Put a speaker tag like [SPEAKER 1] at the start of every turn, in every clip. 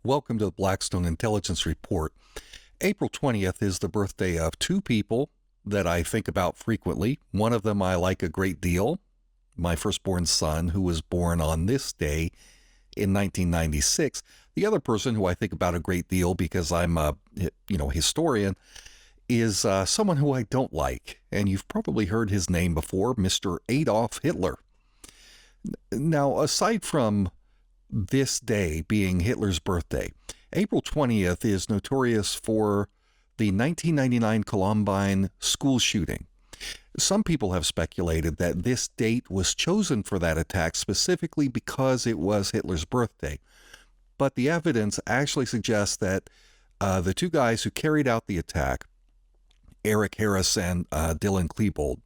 [SPEAKER 1] Welcome to the Blackstone Intelligence Report. April 20th is the birthday of two people that I think about frequently. One of them I like a great deal, my firstborn son, who was born on this day in 1996. The other person who I think about a great deal because I'm a historian is someone who I don't like, and you've probably heard his name before, Mr. Adolf Hitler. Now, aside from this day being Hitler's birthday, April 20th is notorious for the 1999 Columbine school shooting. Some people have speculated that this date was chosen for that attack specifically because it was Hitler's birthday. But the evidence actually suggests that the two guys who carried out the attack, Eric Harris and Dylan Klebold,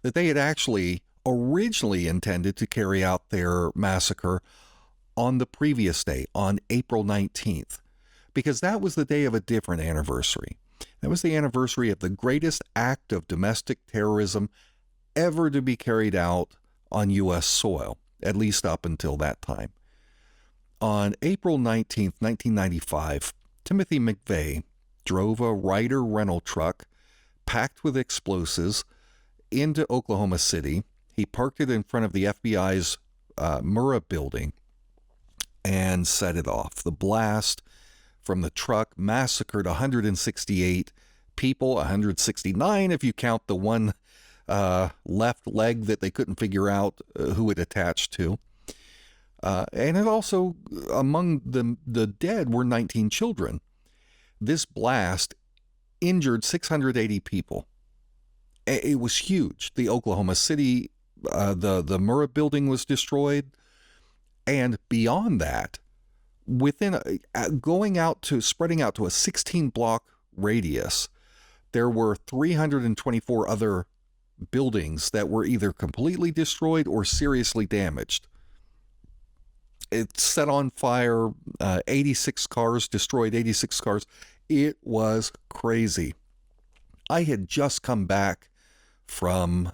[SPEAKER 1] that they had actually originally intended to carry out their massacre on the previous day, on April 19th, because that was the day of a different anniversary. That was the anniversary of the greatest act of domestic terrorism ever to be carried out on U.S. soil, at least up until that time. On April 19th, 1995, Timothy McVeigh drove a Ryder rental truck packed with explosives into Oklahoma City. He parked it in front of the FBI's Murrah building and set it off. The blast from the truck massacred 168 people, 169 if you count the one left leg that they couldn't figure out who it attached to. And it also, among the dead were 19 children. This blast injured 680 people. It was huge. The Oklahoma City, the Murrah building was destroyed. And beyond that, within spreading out to a 16-block radius, there were 324 other buildings that were either completely destroyed or seriously damaged. It set on fire 86 cars, destroyed 86 cars. It was crazy. I had just come back from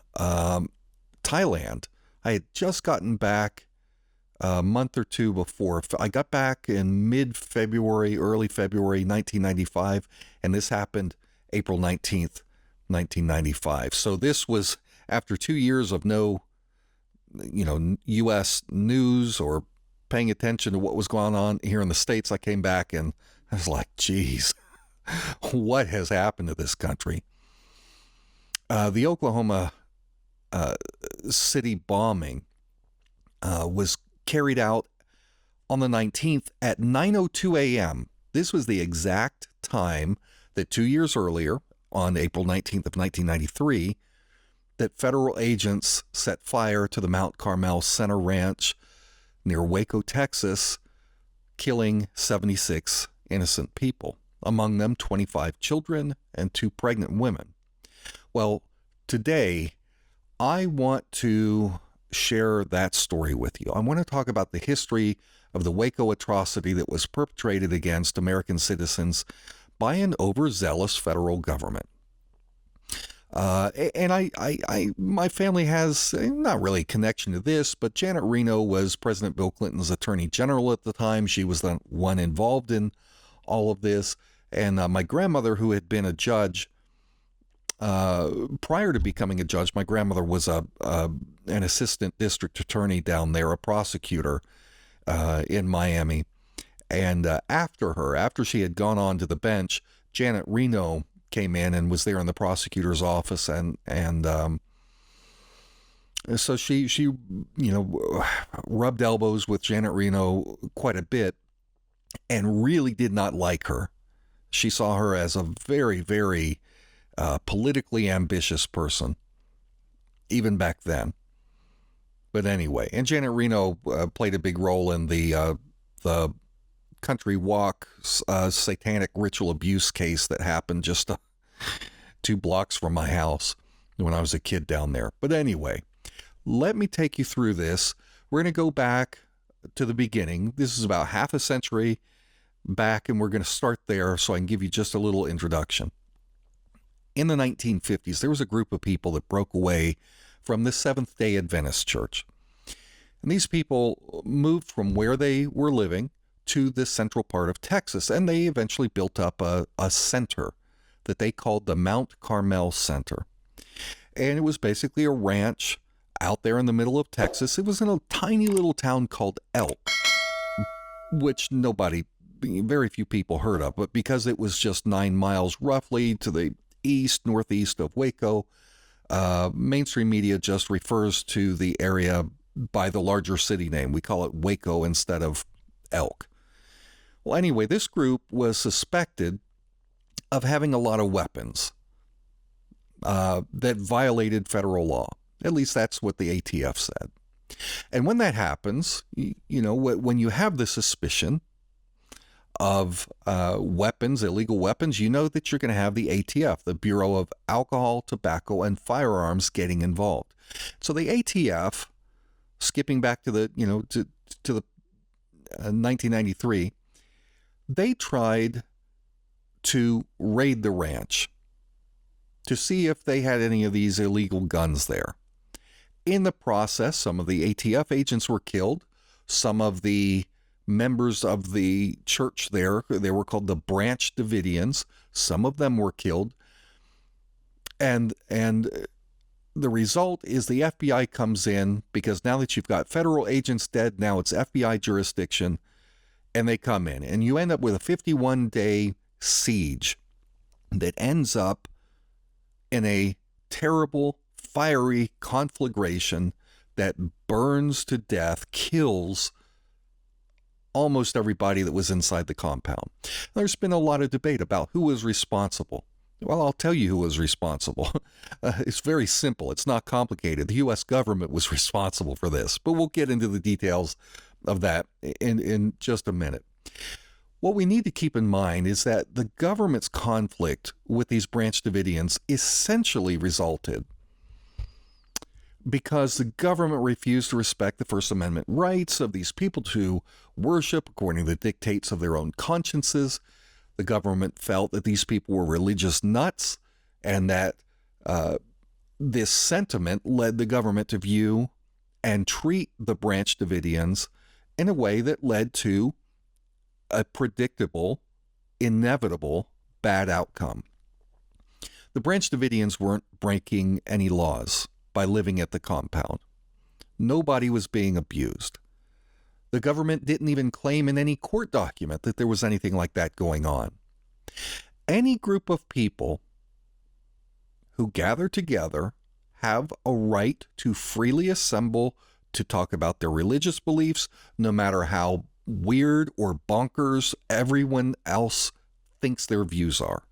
[SPEAKER 1] Thailand. I had just gotten back a month or two before. I got back in mid-February, early February 1995, and this happened April 19th, 1995. So this was after 2 years of no, U.S. news or paying attention to what was going on here in the States. I came back and I was like, geez, what has happened to this country? The Oklahoma City bombing was carried out on the 19th at 9:02 a.m. This was the exact time that 2 years earlier, on April 19th of 1993, that federal agents set fire to the Mount Carmel Center Ranch near Waco, Texas, killing 76 innocent people, among them 25 children and 2 pregnant women. Well, today, I want to share that story with you. I want to talk about the history of the Waco atrocity that was perpetrated against American citizens by an overzealous federal government. And my family has not really a connection to this, but Janet Reno was President Bill Clinton's attorney general at the time. She was the one involved in all of this. And my grandmother, who had been a judge prior to becoming a judge, my grandmother was an assistant district attorney down there, a prosecutor in Miami. And after she had gone on to the bench, Janet Reno came in and was there in the prosecutor's office, and so she rubbed elbows with Janet Reno quite a bit and really did not like her. She saw her as a very, very politically ambitious person, even back then. But anyway, and Janet Reno played a big role in the Country Walk satanic ritual abuse case that happened just 2 blocks from my house when I was a kid down there. But anyway, let me take you through this. We're going to go back to the beginning. This is about half a century back, and we're going to start there so I can give you just a little introduction. In the 1950s, there was a group of people that broke away from the Seventh-day Adventist Church. And these people moved from where they were living to the central part of Texas, and they eventually built up a center that they called the Mount Carmel Center. And it was basically a ranch out there in the middle of Texas. It was in a tiny little town called Elk, which very few people heard of, but because it was just 9 miles roughly to the northeast of Waco, mainstream media just refers to the area by the larger city name. We call it Waco instead of Elk. Well, anyway, this group was suspected of having a lot of weapons that violated federal law. At least that's what the ATF said. And when that happens, when you have the suspicion of weapons, illegal weapons, you know that you're going to have the ATF, the Bureau of Alcohol, Tobacco, and Firearms, getting involved. So the ATF, skipping back to the 1993, they tried to raid the ranch to see if they had any of these illegal guns there. In the process, some of the ATF agents were killed. Some of the members of the church there, they were called the Branch Davidians, some of them were killed. And the result is the FBI comes in, because now that you've got federal agents dead, now it's FBI jurisdiction, and they come in. And you end up with a 51-day siege that ends up in a terrible, fiery conflagration that burns to death, kills almost everybody that was inside the compound. There's been a lot of debate about who was responsible. Well, I'll tell you who was responsible. It's very simple. It's not complicated. The U.S. government was responsible for this, but we'll get into the details of that in just a minute. What we need to keep in mind is that the government's conflict with these Branch Davidians essentially resulted because the government refused to respect the First Amendment rights of these people to worship according to the dictates of their own consciences. The government felt that these people were religious nuts, and that this sentiment led the government to view and treat the Branch Davidians in a way that led to a predictable, inevitable bad outcome. The Branch Davidians weren't breaking any laws by living at the compound. Nobody was being abused. The government didn't even claim in any court document that there was anything like that going on. Any group of people who gather together have a right to freely assemble to talk about their religious beliefs, no matter how weird or bonkers everyone else thinks their views are.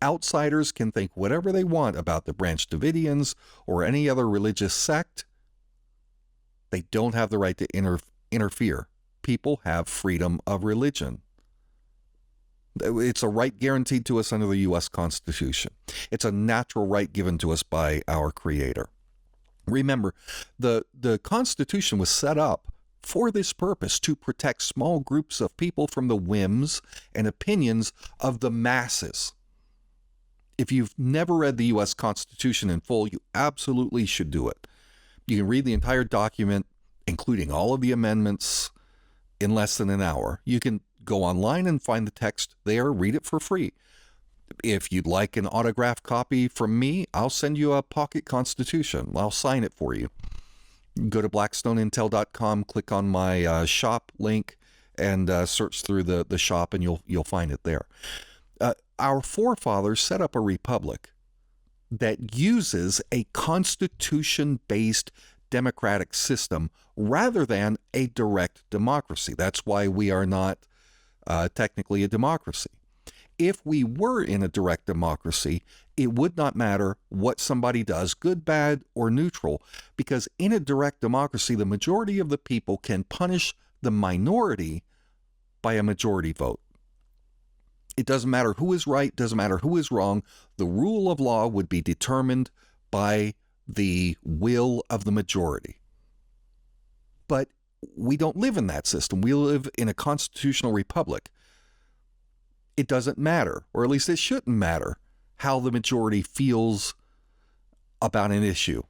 [SPEAKER 1] Outsiders can think whatever they want about the Branch Davidians or any other religious sect. They don't have the right to interfere. People have freedom of religion. It's a right guaranteed to us under the U.S. Constitution. It's a natural right given to us by our Creator. Remember, the Constitution was set up for this purpose, to protect small groups of people from the whims and opinions of the masses. If you've never read the U.S. Constitution in full, you absolutely should do it. You can read the entire document, including all of the amendments, in less than an hour. You can go online and find the text there, read it for free. If you'd like an autographed copy from me, I'll send you a pocket Constitution. I'll sign it for you. Go to blackstoneintel.com, click on my shop link, and search through the shop, and you'll find it there. Our forefathers set up a republic that uses a constitution-based democratic system rather than a direct democracy. That's why we are not technically a democracy. If we were in a direct democracy, it would not matter what somebody does, good, bad, or neutral, because in a direct democracy, the majority of the people can punish the minority by a majority vote. It doesn't matter who is right, doesn't matter who is wrong. The rule of law would be determined by the will of the majority. But we don't live in that system. We live in a constitutional republic. It doesn't matter, or at least it shouldn't matter, how the majority feels about an issue.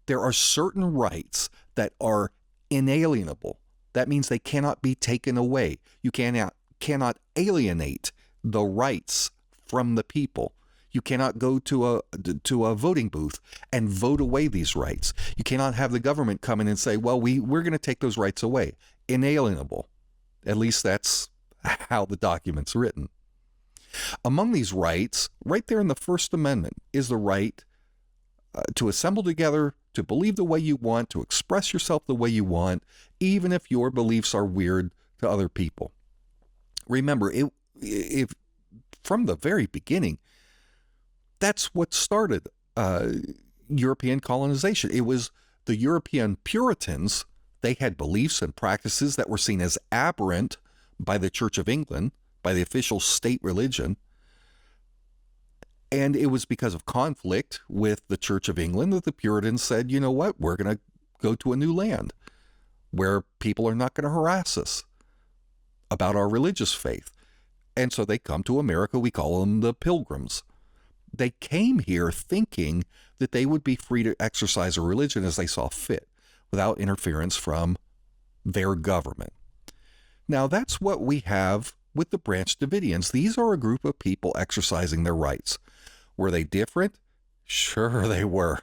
[SPEAKER 1] There are certain rights that are inalienable, That means they cannot be taken away. You cannot alienate the rights from the people. You cannot go to a voting booth and vote away these rights. You cannot have the government come in and say, well, we're going to take those rights away. Inalienable. At least that's how the document's written. Among these rights, right there in the First Amendment, is the right to assemble together, to believe the way you want, to express yourself the way you want, even if your beliefs are weird to other people. Remember, if from the very beginning, that's what started European colonization. It was the European Puritans. They had beliefs and practices that were seen as aberrant by the Church of England, by the official state religion. And it was because of conflict with the Church of England that the Puritans said, you know what, we're going to go to a new land where people are not going to harass us about our religious faith. And so they come to America. We call them the Pilgrims. They came here thinking that they would be free to exercise a religion as they saw fit without interference from their government. Now, that's what we have with the Branch Davidians. These are a group of people exercising their rights. Were they different? Sure they were.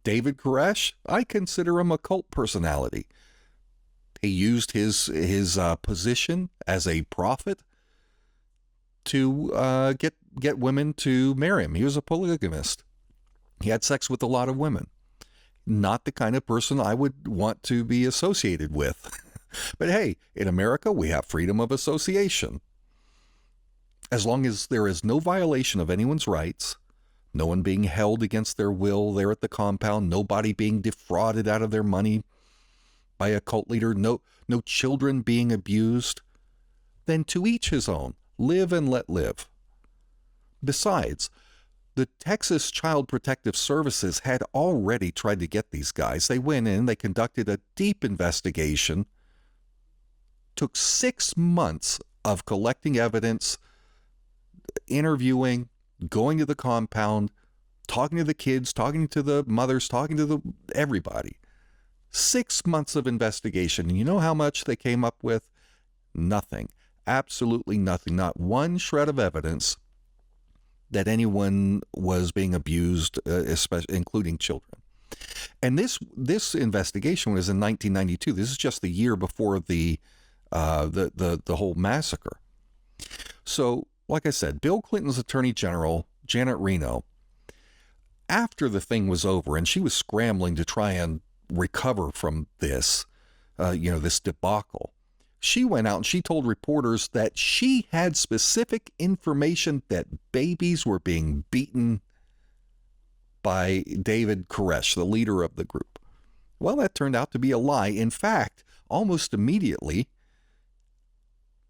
[SPEAKER 1] David Koresh, I consider him a cult personality. He used his position as a prophet to get women to marry him. He was a polygamist. He had sex with a lot of women. Not the kind of person I would want to be associated with. But hey, in America, we have freedom of association. As long as there is no violation of anyone's rights, no one being held against their will there at the compound, nobody being defrauded out of their money by a cult leader, no children being abused, then to each his own. Live and let live. Besides, the Texas Child Protective Services had already tried to get these guys. They went in, they conducted a deep investigation, took 6 months of collecting evidence, interviewing, going to the compound, talking to the kids, talking to the mothers, talking to everybody. 6 months of investigation. And you know how much they came up with? Nothing. Absolutely nothing. Not one shred of evidence that anyone was being abused, especially including children. And this investigation was in 1992. This is just the year before the whole massacre. So, like I said, Bill Clinton's Attorney General, Janet Reno, after the thing was over and she was scrambling to try and recover from this, this debacle, she went out and she told reporters that she had specific information that babies were being beaten by David Koresh, the leader of the group. Well, that turned out to be a lie. In fact, almost immediately,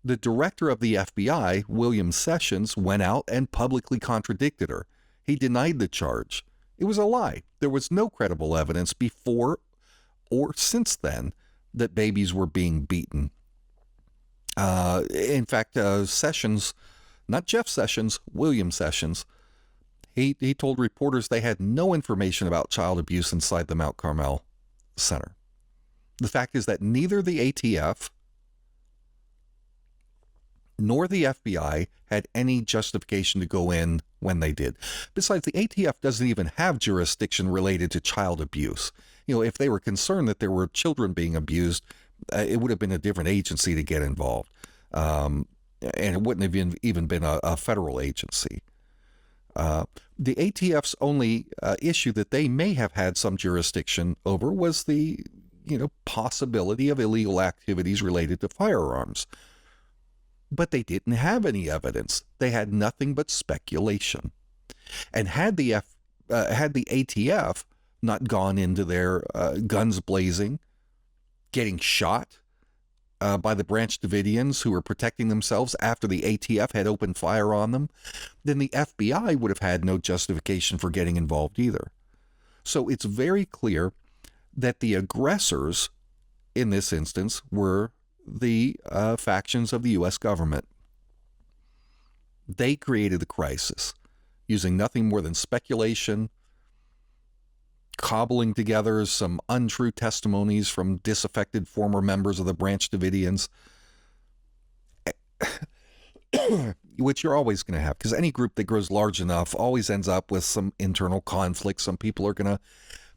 [SPEAKER 1] the director of the FBI, William Sessions, went out and publicly contradicted her. He denied the charge. It was a lie. There was no credible evidence before or since then that babies were being beaten. In fact, Sessions, not Jeff Sessions, William Sessions, he told reporters they had no information about child abuse inside the Mount Carmel Center. The fact is that neither the ATF nor the FBI had any justification to go in when they did. Besides, the ATF doesn't even have jurisdiction related to child abuse. If they were concerned that there were children being abused, it would have been a different agency to get involved. And it wouldn't have even been a federal agency. The ATF's only issue that they may have had some jurisdiction over was the possibility of illegal activities related to firearms. But they didn't have any evidence. They had nothing but speculation. And had the ATF not gone into their guns blazing, getting shot by the Branch Davidians who were protecting themselves after the ATF had opened fire on them, then the FBI would have had no justification for getting involved either. So it's very clear that the aggressors in this instance were the factions of the U.S. government. They created the crisis using nothing more than speculation, cobbling together some untrue testimonies from disaffected former members of the Branch Davidians, which you're always going to have, because any group that grows large enough always ends up with some internal conflict. Some people are going to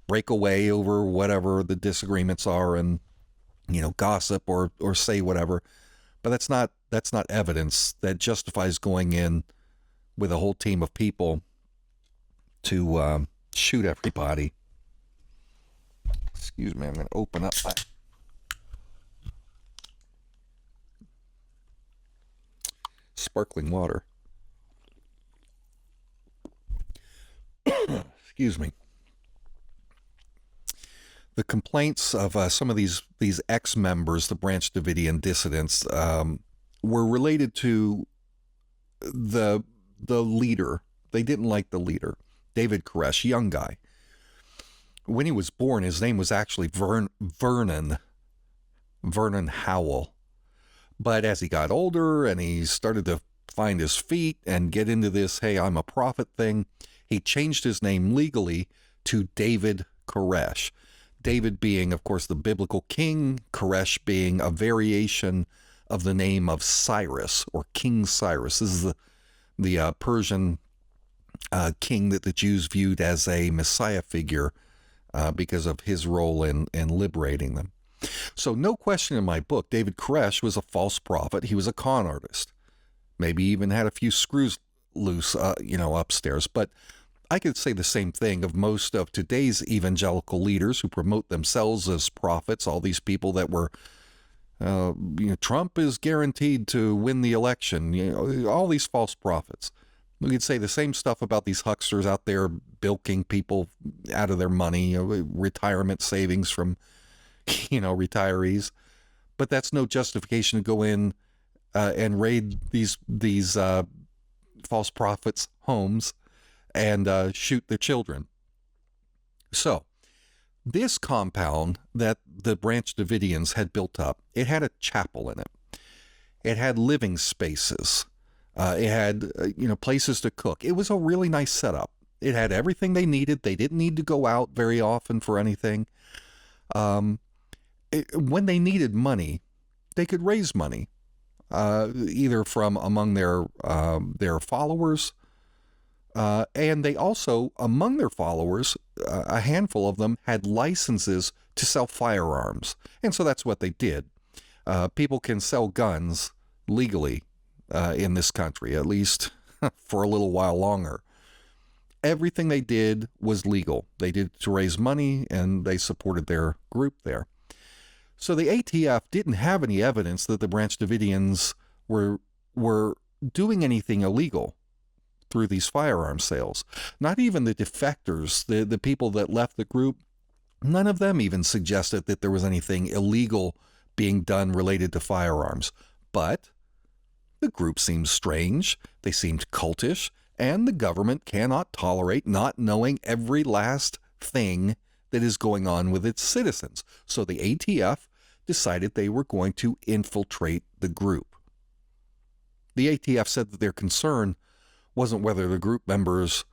[SPEAKER 1] break away over whatever the disagreements are and, gossip or say whatever. But that's not evidence that justifies going in with a whole team of people to shoot everybody. Excuse me, I'm going to open up my sparkling water. Excuse me. The complaints of some of these ex-members, the Branch Davidian dissidents, were related to the leader. They didn't like the leader, David Koresh, young guy. When he was born, his name was actually Vernon Howell. But as he got older and he started to find his feet and get into this, hey, I'm a prophet thing, he changed his name legally to David Koresh. David being, of course, the biblical king, Koresh being a variation of the name of Cyrus, or King Cyrus. This is the Persian king that the Jews viewed as a Messiah figure because of his role in liberating them. So no question in my book, David Koresh was a false prophet. He was a con artist. Maybe even had a few screws loose, upstairs. But I could say the same thing of most of today's evangelical leaders who promote themselves as prophets, all these people that were, Trump is guaranteed to win the election, all these false prophets. We could say the same stuff about these hucksters out there bilking people out of their money, retirement savings from, retirees. But that's no justification to go in and raid these false prophets' homes and shoot their children. So this compound that the Branch Davidians had built up, it had a chapel in it. It had living spaces. It had, places to cook. It was a really nice setup. It had everything they needed. They didn't need to go out very often for anything. When they needed money, they could raise money, either from among their followers, and they also, among their followers, a handful of them had licenses to sell firearms, and so that's what they did. People can sell guns legally in this country, at least for a little while longer. Everything they did was legal. They did it to raise money, and they supported their group there. So the ATF didn't have any evidence that the Branch Davidians were doing anything illegal through these firearm sales. Not even the defectors, the people that left the group, none of them even suggested that there was anything illegal being done related to firearms. But the group seemed strange, they seemed cultish, and the government cannot tolerate not knowing every last thing that is going on with its citizens. So the ATF decided they were going to infiltrate the group. The ATF said that their concern wasn't whether the group members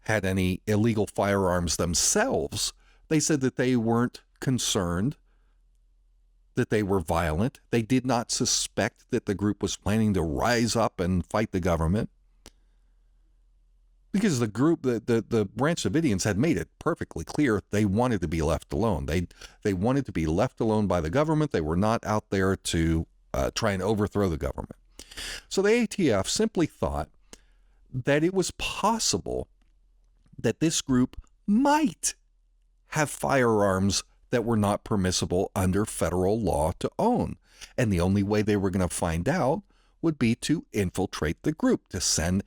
[SPEAKER 1] had any illegal firearms themselves. They said that they weren't concerned that they were violent. They did not suspect that the group was planning to rise up and fight the government. Because the group, the Branch Davidians had made it perfectly clear they wanted to be left alone. They wanted to be left alone by the government. They were not out there to try and overthrow the government. So the ATF simply thought that it was possible that this group might have firearms that were not permissible under federal law to own. And the only way they were going to find out would be to infiltrate the group, to send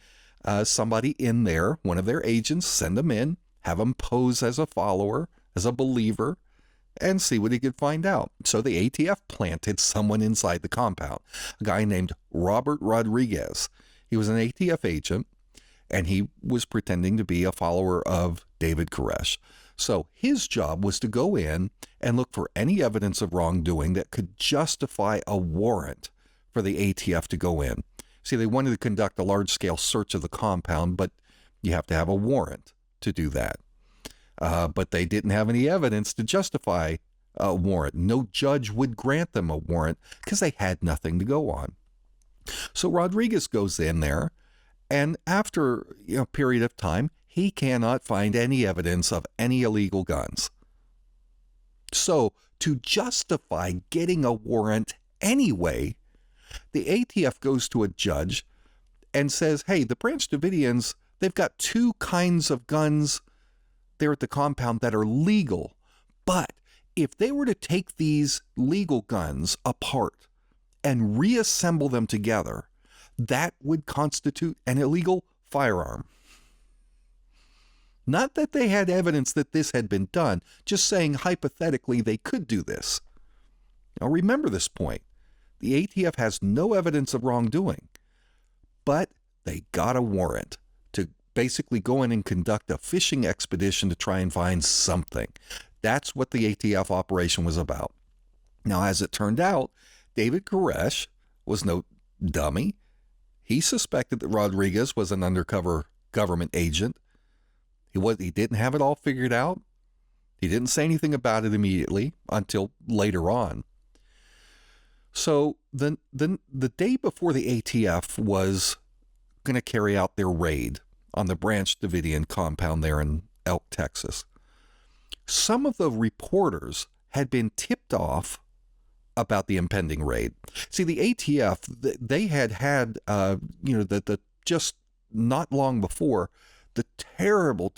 [SPEAKER 1] somebody in there, one of their agents, send them in, have them pose as a follower, as a believer, and see what he could find out. So the ATF planted someone inside the compound, a guy named Robert Rodriguez. He was an ATF agent, and he was pretending to be a follower of David Koresh. So his job was to go in and look for any evidence of wrongdoing that could justify a warrant for the ATF to go in. See, they wanted to conduct a large-scale search of the compound, but you have to have a warrant to do that. but they didn't have any evidence to justify a warrant. No judge would grant them a warrant because they had nothing to go on. So Rodriguez goes in there, and after a period of time, he cannot find any evidence of any illegal guns. So to justify getting a warrant anyway, the ATF goes to a judge and says, hey, the Branch Davidians, they've got 2 kinds of guns there at the compound that are legal. But if they were to take these legal guns apart and reassemble them together, that would constitute an illegal firearm. Not that they had evidence that this had been done, just saying hypothetically they could do this. Now remember this point. The ATF has no evidence of wrongdoing, but they got a warrant to basically go in and conduct a fishing expedition to try and find something. That's what the ATF operation was about. Now, as it turned out, David Koresh was no dummy. He suspected that Rodriguez was an undercover government agent. He didn't have it all figured out. He didn't say anything about it immediately until later on. So the day before the ATF was going to carry out their raid on the Branch Davidian compound there in Elk, Texas, some of the reporters had been tipped off about the impending raid. See, the ATF, they had just not long before, the terrible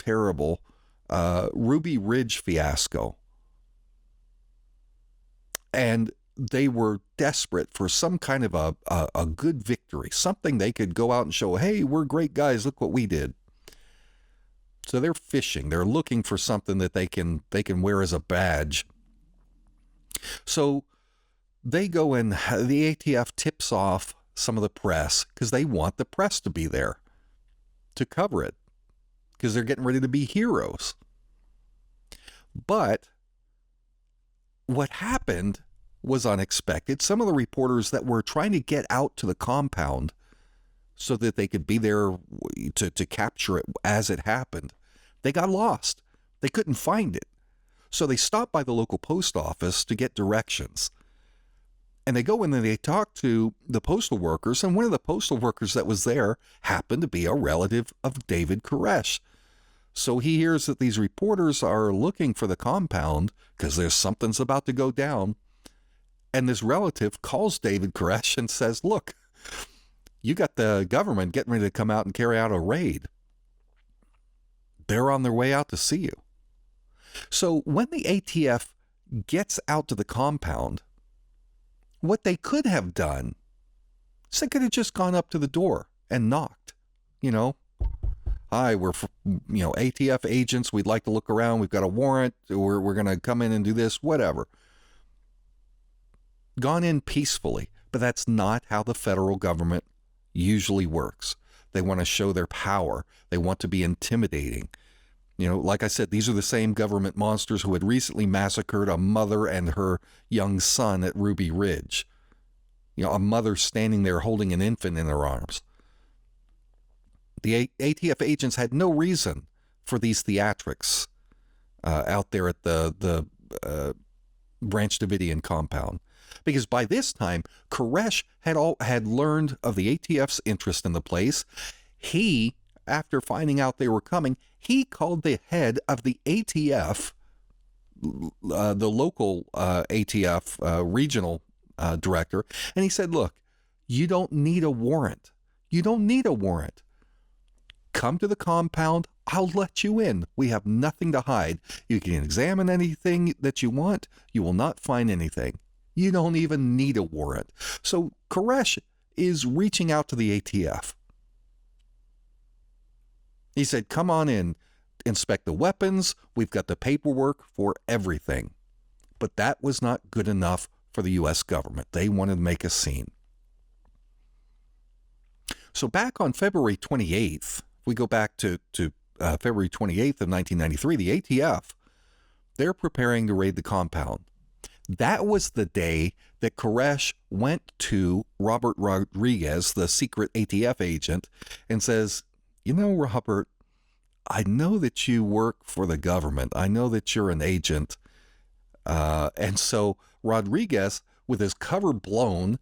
[SPEAKER 1] Ruby Ridge fiasco. And they were desperate for some kind of a good victory, something they could go out and show, hey, we're great guys, look what we did. So they're fishing. They're looking for something that they can wear as a badge. So they go in, the ATF tips off some of the press because they want the press to be there to cover it because they're getting ready to be heroes. But what happened was unexpected. Some of the reporters that were trying to get out to the compound so that they could be there to capture it as it happened, they got lost. They couldn't find it. So they stopped by the local post office to get directions. And they go in and they talk to the postal workers, and one of the postal workers that was there happened to be a relative of David Koresh. So he hears that these reporters are looking for the compound because there's something's about to go down. And this relative calls David Koresh and says, look, you got the government getting ready to come out and carry out a raid. They're on their way out to see you. So when the ATF gets out to the compound, what they could have done is they could have just gone up to the door and knocked. Hi, we're ATF agents. We'd like to look around. We've got a warrant. We're going to come in and do this, whatever. Gone in peacefully, but that's not how the federal government usually works. They want to show their power. They want to be intimidating. Like I said, these are the same government monsters who had recently massacred a mother and her young son at Ruby Ridge. A mother standing there holding an infant in her arms. The ATF agents had no reason for these theatrics out there at the Branch Davidian compound. Because by this time, Koresh had learned of the ATF's interest in the place. He, after finding out they were coming, he called the head of the ATF, the local ATF regional director, and he said, look, you don't need a warrant. You don't need a warrant. Come to the compound. I'll let you in. We have nothing to hide. You can examine anything that you want. You will not find anything. You don't even need a warrant. So Koresh is reaching out to the ATF. He said, come on in, inspect the weapons. We've got the paperwork for everything. But that was not good enough for the U.S. government. They wanted to make a scene. So back on February 28th, we go back to February 28th of 1993, the ATF, they're preparing to raid the compound. That was the day that Koresh went to Robert Rodriguez, the secret ATF agent, and says, Robert, I know that you work for the government. I know that you're an agent. And so Rodriguez, with his cover blown,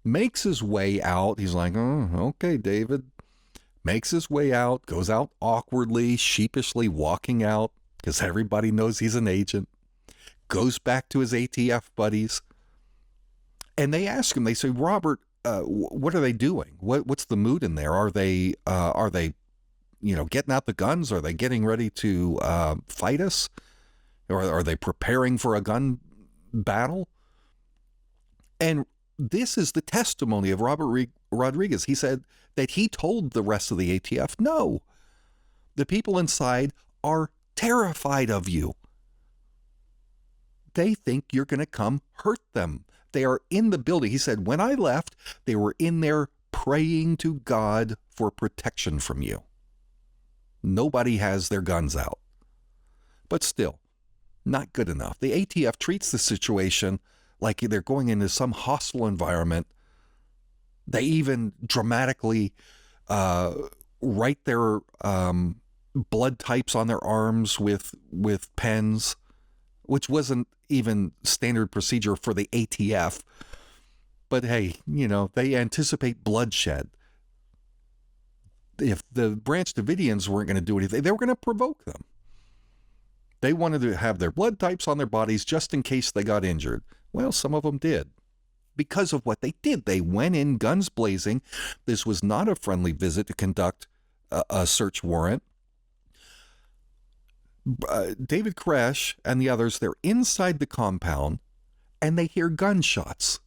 [SPEAKER 1] makes his way out. He's like, oh, okay, David. Makes his way out, goes out awkwardly, sheepishly walking out because everybody knows he's an agent. Goes back to his ATF buddies. And they ask him, they say, Robert, what are they doing? What's the mood in there? Are they getting out the guns? Are they getting ready to fight us? Or are they preparing for a gun battle? And this is the testimony of Robert Rodriguez. He said that he told the rest of the ATF, no, the people inside are terrified of you. They think you're going to come hurt them. They are in the building. He said, when I left, they were in there praying to God for protection from you. Nobody has their guns out. But still, not good enough. The ATF treats the situation like they're going into some hostile environment. They even dramatically write their blood types on their arms with pens, which wasn't even standard procedure for the ATF. But hey, they anticipate bloodshed. If the Branch Davidians weren't going to do anything, they were going to provoke them. They wanted to have their blood types on their bodies just in case they got injured. Well, some of them did. Because of what they did. They went in guns blazing. This was not a friendly visit to conduct a search warrant. David Koresh and the others, they're inside the compound, and they hear gunshots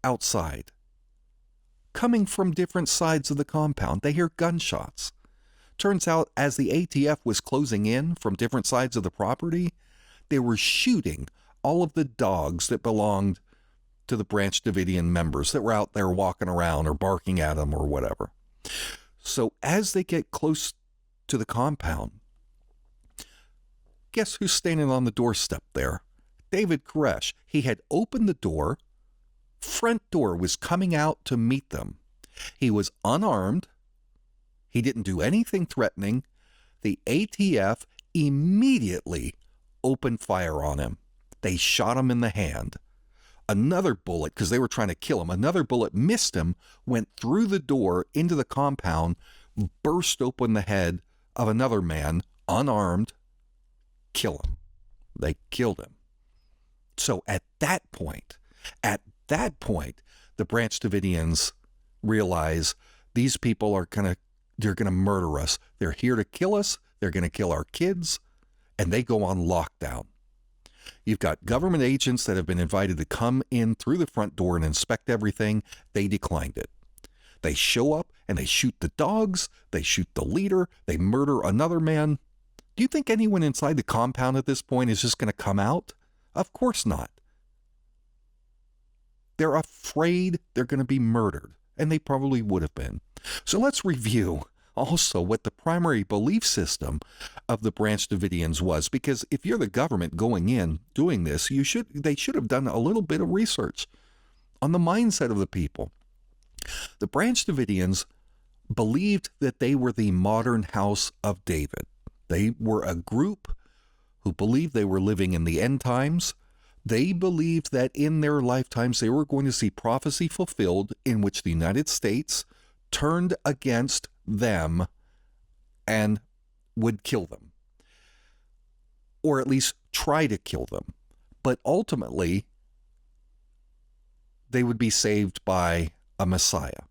[SPEAKER 1] outside. Coming from different sides of the compound, they hear gunshots. Turns out, as the ATF was closing in from different sides of the property, they were shooting all of the dogs that belonged to the Branch Davidian members that were out there walking around or barking at them or whatever. So as they get close to the compound, guess who's standing on the doorstep there? David Koresh. He had opened the door. Front door was coming out to meet them. He was unarmed. He didn't do anything threatening. The ATF immediately opened fire on him. They shot him in the hand. Another bullet, because they were trying to kill him, another bullet missed him, went through the door into the compound, burst open the head of another man, unarmed, kill him. They killed him. So at that point, the Branch Davidians realize these people they're going to murder us. They're here to kill us. They're going to kill our kids. And they go on lockdown. You've got government agents that have been invited to come in through the front door and inspect everything. They declined it. They show up and they shoot the dogs. They shoot the leader. They murder another man. Do you think anyone inside the compound at this point is just going to come out? Of course not. They're afraid they're going to be murdered, and they probably would have been. So let's review also what the primary belief system of the Branch Davidians was, because if you're the government going in doing this, they should have done a little bit of research on the mindset of the people. The Branch Davidians believed that they were the modern house of David. They were a group who believed they were living in the end times. They believed that in their lifetimes they were going to see prophecy fulfilled in which the United States turned against them and would kill them, or at least try to kill them. But ultimately, they would be saved by a Messiah.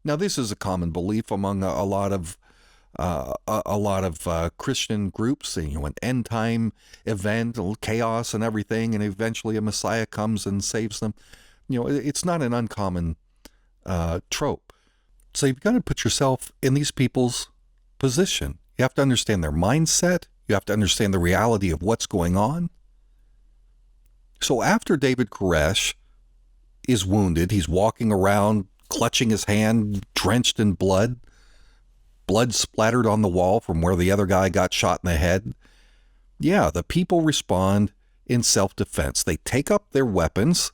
[SPEAKER 1] Now, this is a common belief among a lot of Christian groups. An end time event, chaos and everything, and eventually a Messiah comes and saves them. It's not an uncommon trope. So you've got to put yourself in these people's position. You have to understand their mindset. You have to understand the reality of what's going on. So after David Koresh is wounded, he's walking around, clutching his hand, drenched in blood splattered on the wall from where the other guy got shot in the head. Yeah, the people respond in self-defense. They take up their weapons,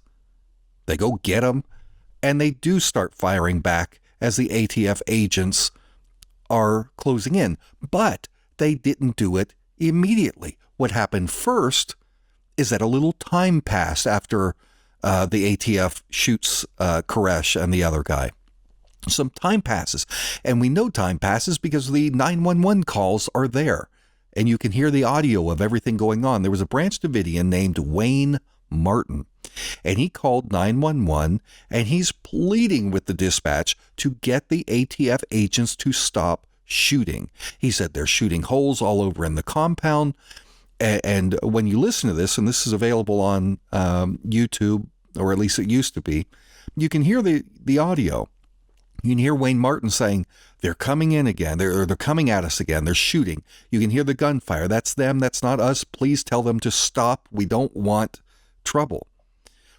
[SPEAKER 1] they go get them, and they do start firing back as the ATF agents are closing in, but they didn't do it immediately. What happened first is that a little time passed after the ATF shoots Koresh and the other guy. Some time passes, and we know time passes because the 911 calls are there, and you can hear the audio of everything going on. There was a Branch Davidian named Wayne Martin, and he called 911, and he's pleading with the dispatch to get the ATF agents to stop shooting. He said they're shooting holes all over in the compound, and when you listen to this, and this is available on YouTube, or at least it used to be, you can hear the audio. You can hear Wayne Martin saying, they're coming in again. They're coming at us again. They're shooting. You can hear the gunfire. That's them. That's not us. Please tell them to stop. We don't want trouble.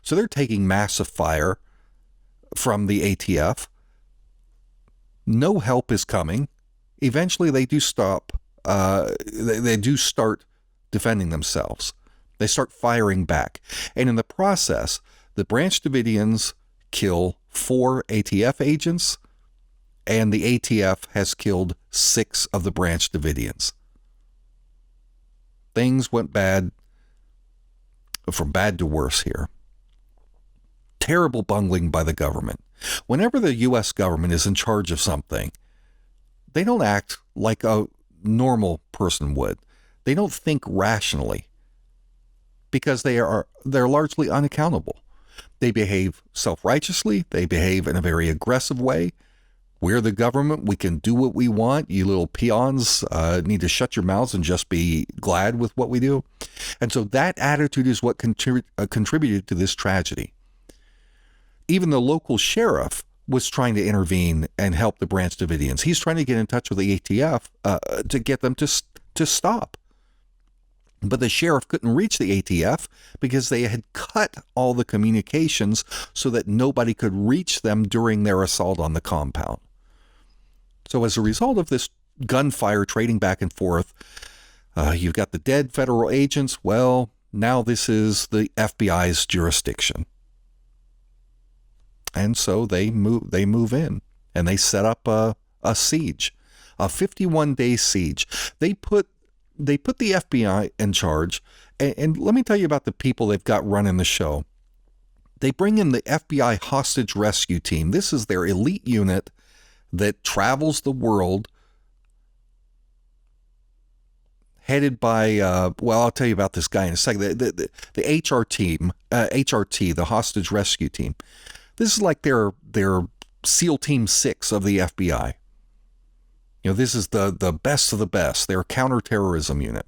[SPEAKER 1] So they're taking massive fire from the ATF. No help is coming. Eventually they do stop. They do start defending themselves. They start firing back. And in the process, the Branch Davidians kill 4 ATF agents, and the ATF has killed 6 of the Branch Davidians. Things went bad, from bad to worse here. Terrible bungling by the government. Whenever the U.S. government is in charge of something, they don't act like a normal person would. They don't think rationally because they're largely unaccountable. They behave self-righteously. They behave in a very aggressive way. We're the government. We can do what we want. You little peons need to shut your mouths and just be glad with what we do. And so that attitude is what contributed to this tragedy. Even the local sheriff was trying to intervene and help the Branch Davidians. He's trying to get in touch with the ATF to get them to stop. But the sheriff couldn't reach the ATF because they had cut all the communications so that nobody could reach them during their assault on the compound. So as a result of this gunfire trading back and forth, you've got the dead federal agents. Well, now this is the FBI's jurisdiction. And so they move in and they set up a siege, a 51-day siege. They put the FBI in charge, and let me tell you about the people they've got running the show. They bring in the FBI hostage rescue team. This is their elite unit that travels the world, headed by, well, I'll tell you about this guy in a second, the HR team, HRT, the hostage rescue team. This is like their SEAL Team 6 of the FBI. You know, this is the best of the best, their counterterrorism unit.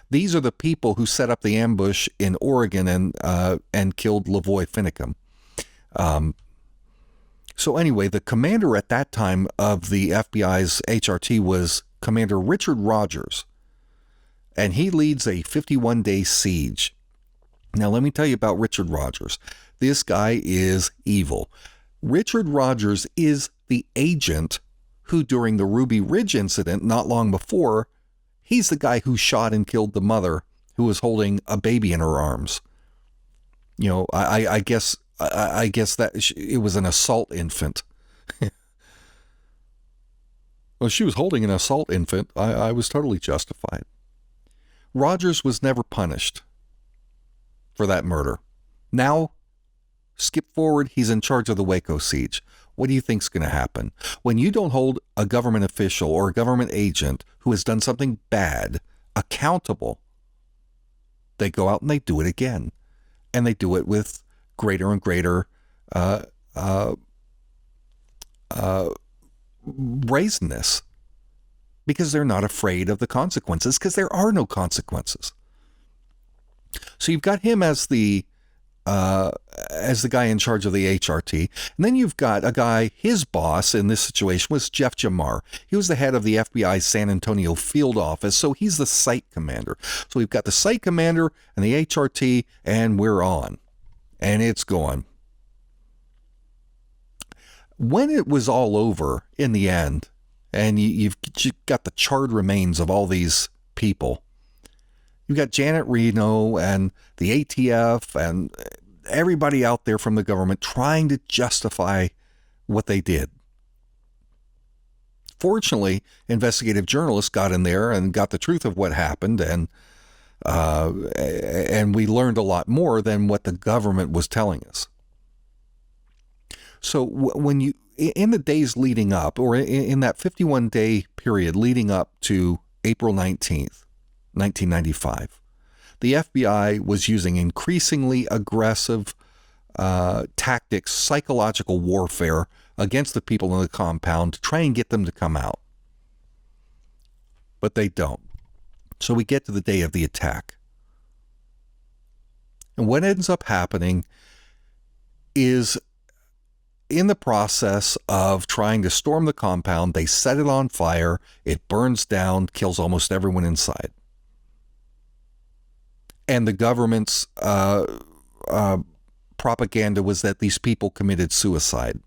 [SPEAKER 1] These are the people who set up the ambush in Oregon and killed Lavoy Finicum. So anyway, the commander at that time of the FBI's HRT was Commander Richard Rogers, and he leads a 51-day siege. Now, let me tell you about Richard Rogers. This guy is evil. Richard Rogers is the agent who, during the Ruby Ridge incident not long before, he's the guy who shot and killed the mother who was holding a baby in her arms. You know, I guess that it was an assault infant. Well, she was holding an assault infant. I was totally justified. Rogers was never punished for that murder. Now, skip forward, he's in charge of the Waco siege. What do you think's going to happen? When you don't hold a government official or a government agent who has done something bad accountable, they go out and they do it again. And they do it with greater and greater brazenness, because they're not afraid of the consequences, because there are no consequences. So you've got him as the guy in charge of the HRT. And then you've got a guy, his boss in this situation was Jeff Jamar. He was the head of the FBI's San Antonio field office, so he's the site commander. So we've got the site commander and the HRT, and we're on. And it's going. When it was all over in the end, and you've got the charred remains of all these people, you've got Janet Reno and the ATF and everybody out there from the government trying to justify what they did. Fortunately, investigative journalists got in there and got the truth of what happened, and we learned a lot more than what the government was telling us. So when you, in the days leading up, or in that 51-day period leading up to April 19th, 1995, the FBI was using increasingly aggressive tactics, psychological warfare against the people in the compound to try and get them to come out. But they don't. So we get to the day of the attack. And what ends up happening is, in the process of trying to storm the compound, they set it on fire, it burns down, kills almost everyone inside. And the government's propaganda was that these people committed suicide.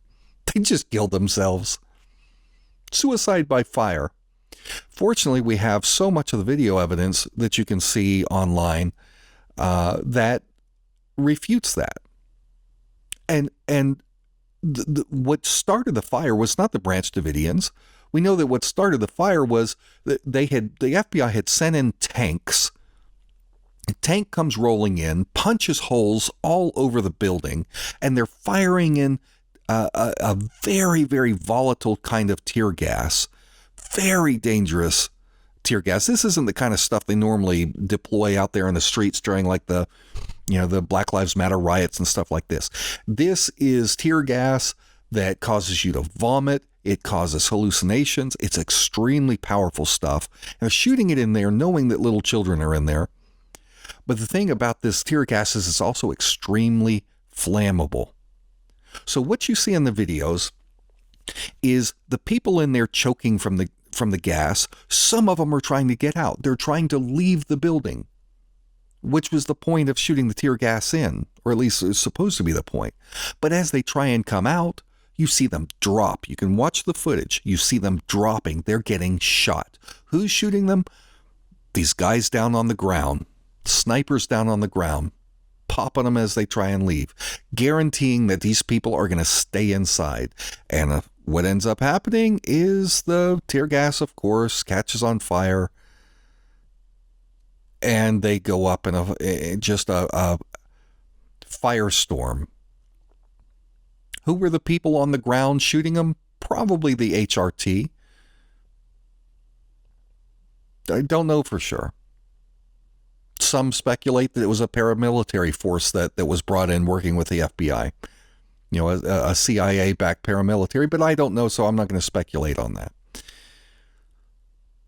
[SPEAKER 1] They just killed themselves. Suicide by fire. Fortunately, we have so much of the video evidence that you can see online that refutes that. And what started the fire was not the Branch Davidians. We know that what started the fire was that the FBI had sent in tanks. A tank comes rolling in, punches holes all over the building, and they're firing in a very, very volatile kind of tear gas. Very dangerous tear gas. This isn't the kind of stuff they normally deploy out there in the streets during like the Black Lives Matter riots and stuff like this. This is tear gas that causes you to vomit. It causes hallucinations. It's extremely powerful stuff. And they're shooting it in there knowing that little children are in there. But the thing about this tear gas is it's also extremely flammable. So what you see in the videos is the people in there choking from the gas. Some of them are trying to get out. They're trying to leave the building, which was the point of shooting the tear gas in, or at least it was supposed to be the point. But as they try and come out, you see them drop. You can watch the footage. You see them dropping. They're getting shot. Who's shooting them? These guys down on the ground, snipers down on the ground, popping them as they try and leave, guaranteeing that these people are going to stay inside. And what ends up happening is the tear gas, of course, catches on fire, and they go up in just a firestorm. Who were the people on the ground shooting them? Probably the HRT. I don't know for sure. Some speculate that it was a paramilitary force that was brought in working with the FBI. A CIA-backed paramilitary, but I don't know, so I'm not going to speculate on that.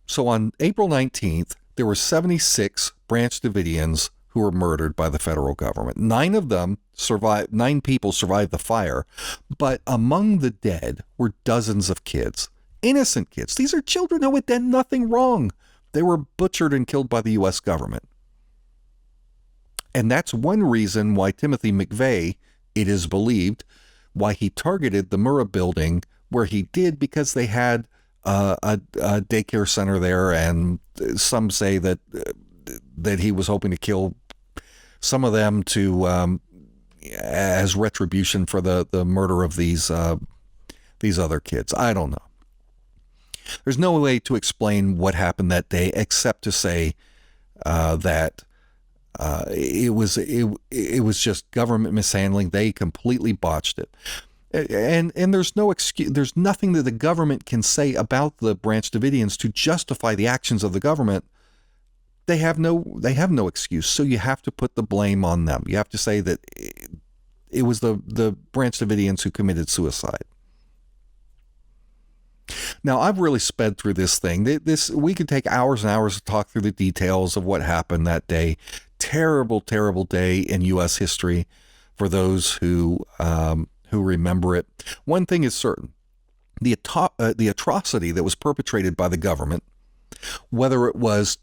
[SPEAKER 1] So on April 19th, there were 76 Branch Davidians who were murdered by the federal government. 9 of them survived. 9 people survived the fire, but among the dead were dozens of kids, innocent kids. These are children who had done nothing wrong. They were butchered and killed by the U.S. government. And that's one reason why Timothy McVeigh, it is believed, why he targeted the Murrah building where he did, because they had a daycare center there, and some say that he was hoping to kill some of them to as retribution for the murder of these other kids. I don't know. There's no way to explain what happened that day except to say that it was just government mishandling. They completely botched it. And there's no excuse. There's nothing that the government can say about the Branch Davidians to justify the actions of the government. They have no excuse. So you have to put the blame on them. You have to say that it was the Branch Davidians who committed suicide. Now, I've really sped through this thing. We could take hours and hours to talk through the details of what happened that day. Terrible, terrible day in U.S. history for those who remember it. One thing is certain: the atrocity that was perpetrated by the government, whether it was,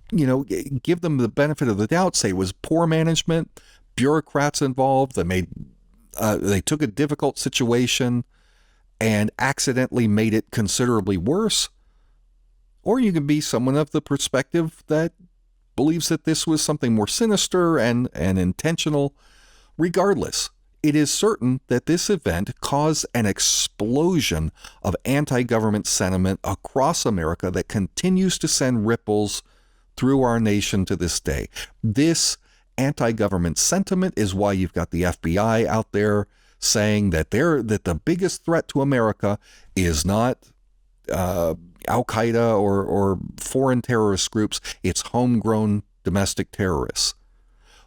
[SPEAKER 1] give them the benefit of the doubt, say it was poor management, bureaucrats involved, they took a difficult situation and accidentally made it considerably worse, or you can be someone of the perspective that believes that this was something more sinister and intentional. Regardless, it is certain that this event caused an explosion of anti-government sentiment across America that continues to send ripples through our nation to this day. This anti-government sentiment is why you've got the FBI out there saying that the biggest threat to America is not Al-Qaeda or foreign terrorist groups. It's homegrown domestic terrorists.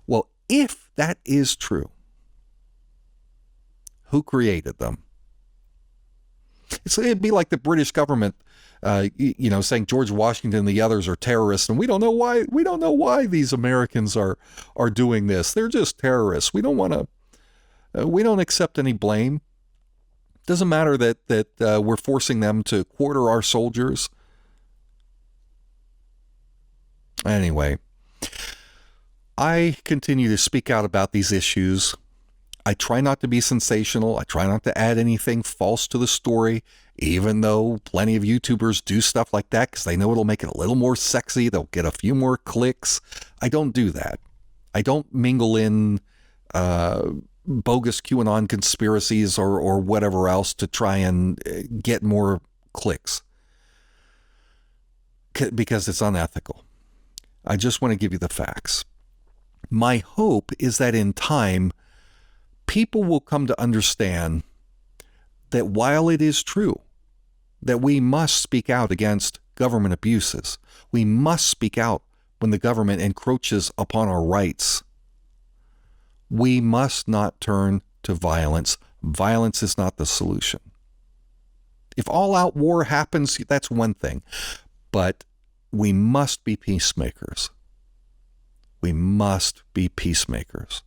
[SPEAKER 1] Well, if that is true, who created them? It'd be like the British government, saying George Washington and the others are terrorists, and we don't know why. We don't know why these Americans are doing this. They're just terrorists. We don't accept any blame. Doesn't matter that we're forcing them to quarter our soldiers. Anyway, I continue to speak out about these issues. I try not to be sensational. I try not to add anything false to the story, even though plenty of YouTubers do stuff like that because they know it'll make it a little more sexy. They'll get a few more clicks. I don't do that. I don't mingle in bogus QAnon conspiracies or whatever else to try and get more clicks because it's unethical. I just want to give you the facts. My hope is that in time, people will come to understand that while it is true that we must speak out against government abuses, we must speak out when the government encroaches upon our rights, we must not turn to violence. Violence is not the solution. If all-out war happens, that's one thing. But we must be peacemakers. We must be peacemakers.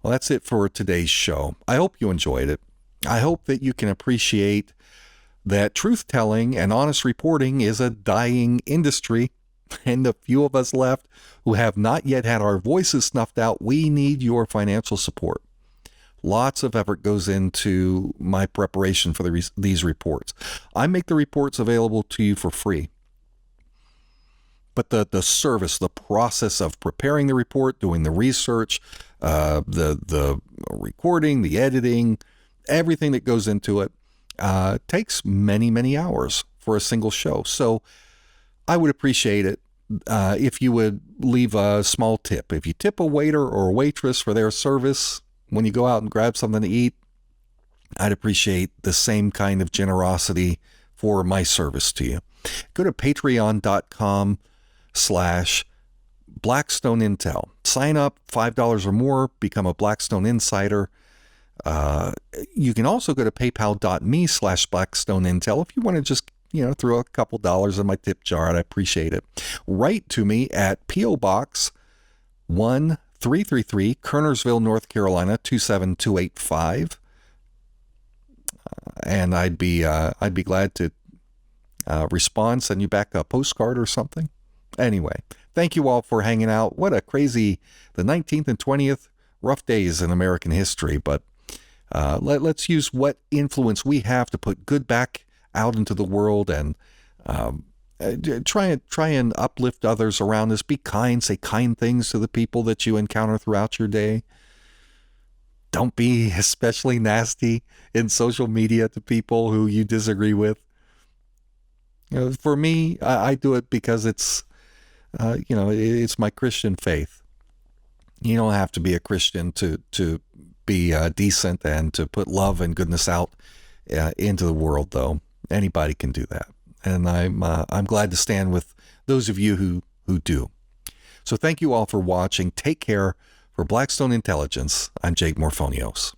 [SPEAKER 1] Well, that's it for today's show. I hope you enjoyed it. I hope that you can appreciate that truth-telling and honest reporting is a dying industry, and the few of us left who have not yet had our voices snuffed out, we need your financial support. Lots of effort goes into my preparation for these reports. I make the reports available to you for free. But the service, the process of preparing the report, doing the research, the recording, the editing, everything that goes into it takes many, many hours for a single show. So I would appreciate it if you would leave a small tip. If you tip a waiter or a waitress for their service when you go out and grab something to eat, I'd appreciate the same kind of generosity for my service to you. Go to patreon.com/Blackstone Intel. Sign up, $5 or more, become a Blackstone Insider. You can also go to paypal.me/Blackstone Intel if you want to just, throw a couple dollars in my tip jar. I'd appreciate it. Write to me at P.O. Box 1333, Kernersville, North Carolina, 27285. And I'd be glad to respond, send you back a postcard or something. Anyway, thank you all for hanging out. What a crazy, the 19th and 20th, rough days in American history. But let's use what influence we have to put good back out into the world and try and uplift others around us. Be kind, say kind things to the people that you encounter throughout your day. Don't be especially nasty in social media to people who you disagree with. For me, I do it because it's my Christian faith. You don't have to be a Christian to be decent and to put love and goodness out into the world, though. Anybody can do that. And I'm glad to stand with those of you who do. So thank you all for watching. Take care. For Blackstone Intelligence, I'm Jake Morphonios.